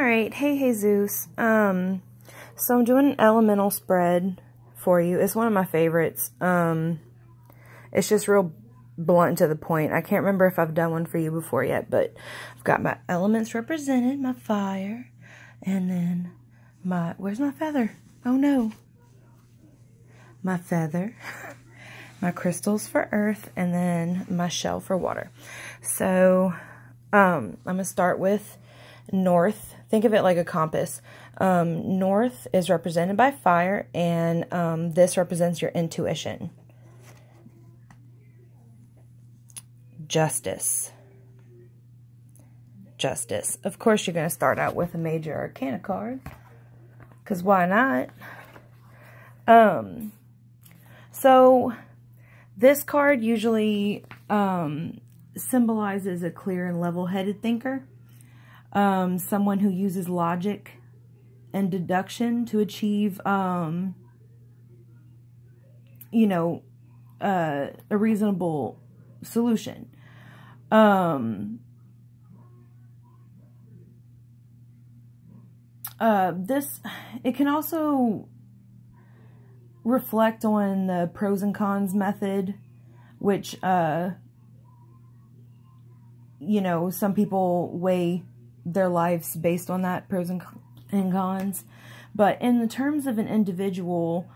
Alright, hey Jesus. So I'm doing an elemental spread for you. It's one of my favorites. It's just real blunt to the point. I can't remember if I've done one for you before yet, but I've got my elements represented, my fire, and then my, where's my feather? Oh no. My feather, my crystals for earth, and then my shell for water. So, I'm going to start with north. Think of it like a compass. North is represented by fire, and this represents your intuition. Justice. Justice. Of course, you're going to start out with a major arcana card, because why not? So, this card usually symbolizes a clear and level-headed thinker. Someone who uses logic and deduction to achieve, you know, a reasonable solution. It can also reflect on the pros and cons method, which, you know, some people weigh their lives based on that, pros and cons. But in the terms of an individual,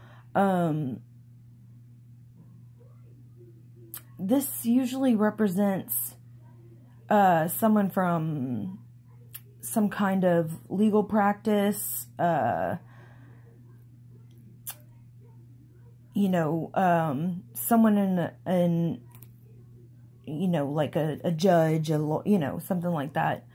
this usually represents someone from some kind of legal practice, you know, someone in you know, like a judge, you know, something like that.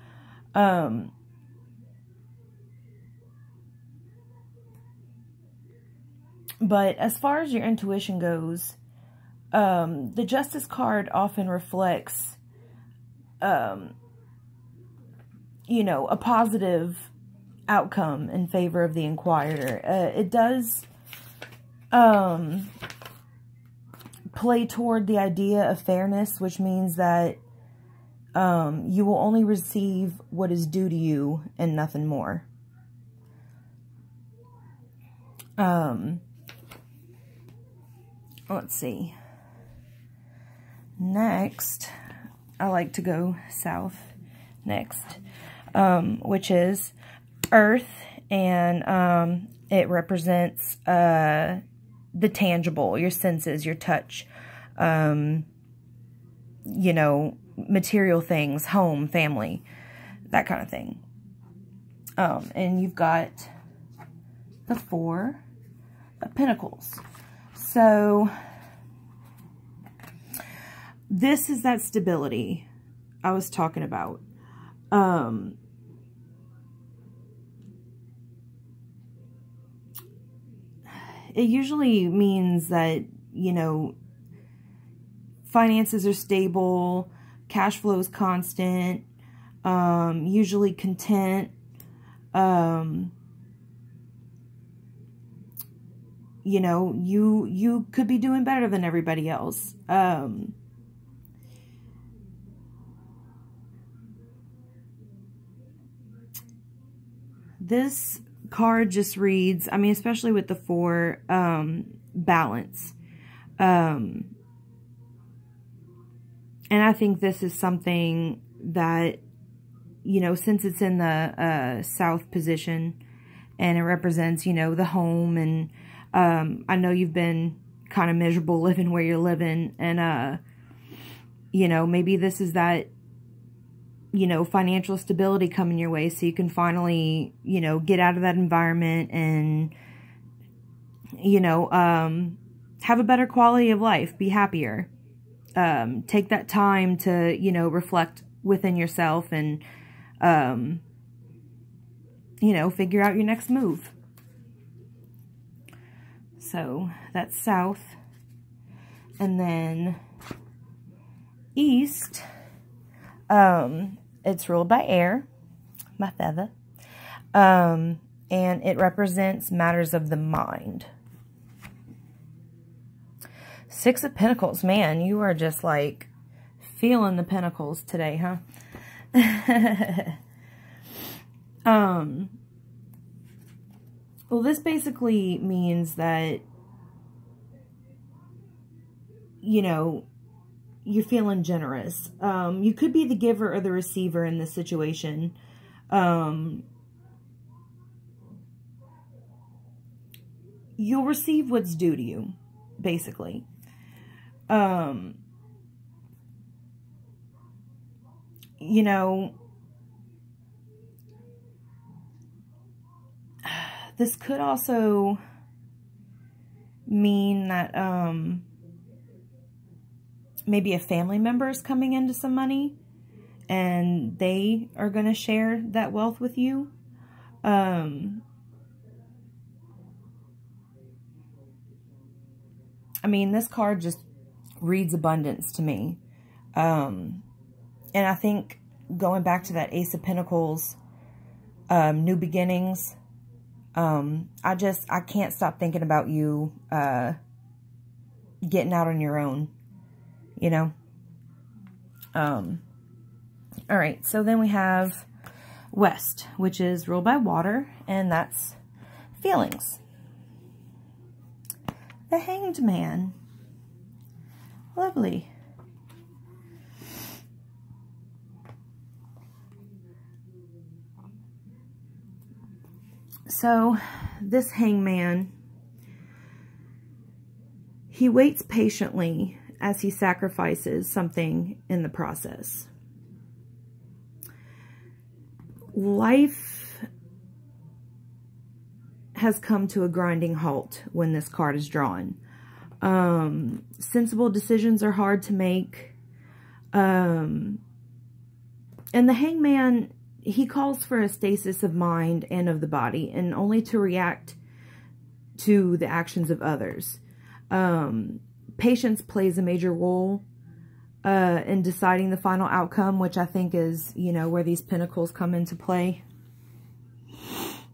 But as far as your intuition goes, the Justice card often reflects, you know, a positive outcome in favor of the inquirer. It does play toward the idea of fairness, which means that you will only receive what is due to you and nothing more. Let's see. Next, I like to go south next, which is earth, and it represents the tangible, your senses, your touch, you know, material things, home, family, that kind of thing. And you've got the Four of Pentacles. So, this is that stability I was talking about. It usually means that, you know, finances are stable, cash flow is constant, usually content, you know, you could be doing better than everybody else. This card just reads, I mean, especially with the Four, balance. And I think this is something that, you know, since it's in the south position and it represents, you know, the home, and I know you've been kind of miserable living where you're living, and, you know, maybe this is that, you know, financial stability coming your way so you can finally, you know, get out of that environment and, you know, have a better quality of life, be happier. Take that time to, you know, reflect within yourself and, you know, figure out your next move. So that's south. And then east, it's ruled by air, my feather, and it represents matters of the mind. Six of Pentacles, man, you are just like feeling the pentacles today, huh? Well, this basically means that, you know, you're feeling generous. You could be the giver or the receiver in this situation. You'll receive what's due to you, basically. You know, this could also mean that maybe a family member is coming into some money and they are going to share that wealth with you. I mean, this card just reads abundance to me. And I think going back to that Ace of Pentacles, new beginnings, I can't stop thinking about you getting out on your own, you know. All right, so then we have West, which is ruled by water, and that's feelings. The Hanged Man. Lovely. So, this hangman, he waits patiently as he sacrifices something in the process. Life has come to a grinding halt when this card is drawn. Sensible decisions are hard to make. And the hangman, he calls for a stasis of mind and of the body, and only to react to the actions of others. Patience plays a major role in deciding the final outcome, which I think is, you know, where these pentacles come into play.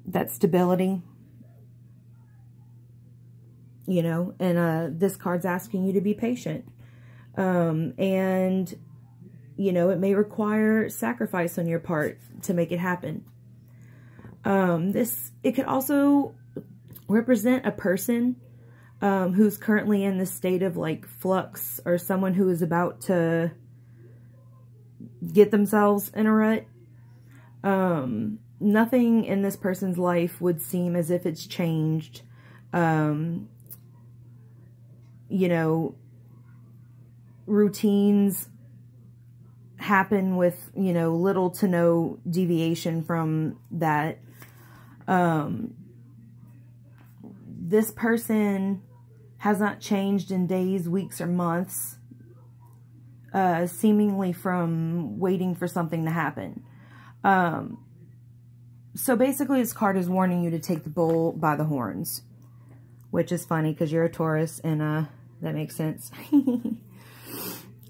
That stability. You know, and this card's asking you to be patient. And, you know, it may require sacrifice on your part to make it happen. It could also represent a person who's currently in this state of like flux, or someone who is about to get themselves in a rut. Nothing in this person's life would seem as if it's changed. You know, routines happen with, you know, little to no deviation from that. This person has not changed in days, weeks, or months, seemingly from waiting for something to happen. So basically this card is warning you to take the bull by the horns, which is funny because you're a Taurus, and that makes sense.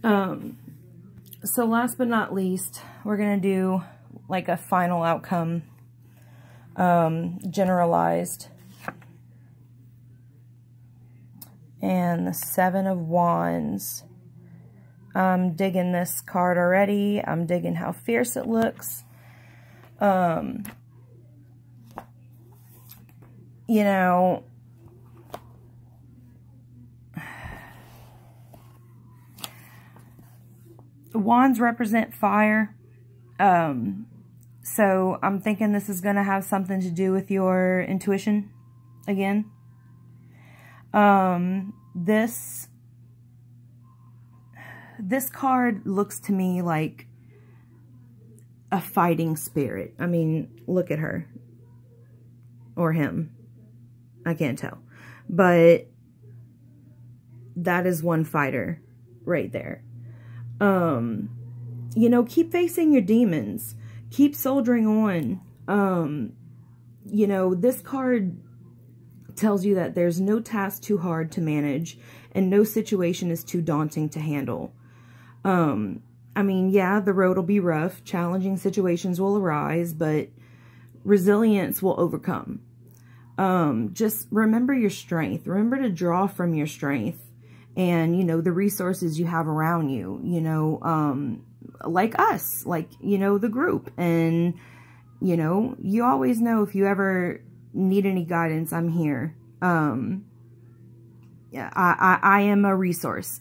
So last but not least, we're going to do like a final outcome, generalized. And the Seven of Wands. I'm digging this card already. I'm digging how fierce it looks. You know, wands represent fire. So I'm thinking this is going to have something to do with your intuition again. This card looks to me like a fighting spirit. I mean, look at her. Or him. I can't tell. But that is one fighter right there. You know, keep facing your demons. Keep soldiering on. You know, this card tells you that there's no task too hard to manage and no situation is too daunting to handle. I mean, yeah, the road will be rough. Challenging situations will arise, but resilience will overcome. Just remember your strength. Remember to draw from your strength and, you know, the resources you have around you, you know, like us, like, you know, the group, and, you know, you always know if you ever need any guidance, I'm here. Yeah, I am a resource.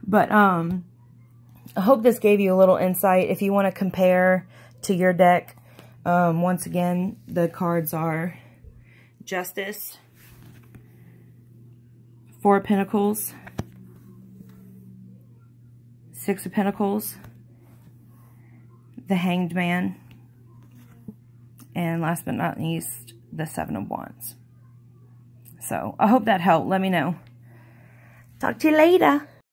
But, I hope this gave you a little insight. If you want to compare to your deck, once again, the cards are Justice, Four of Pentacles, Six of Pentacles, the Hanged Man, and last but not least, the Seven of Wands. So, I hope that helped. Let me know. Talk to you later.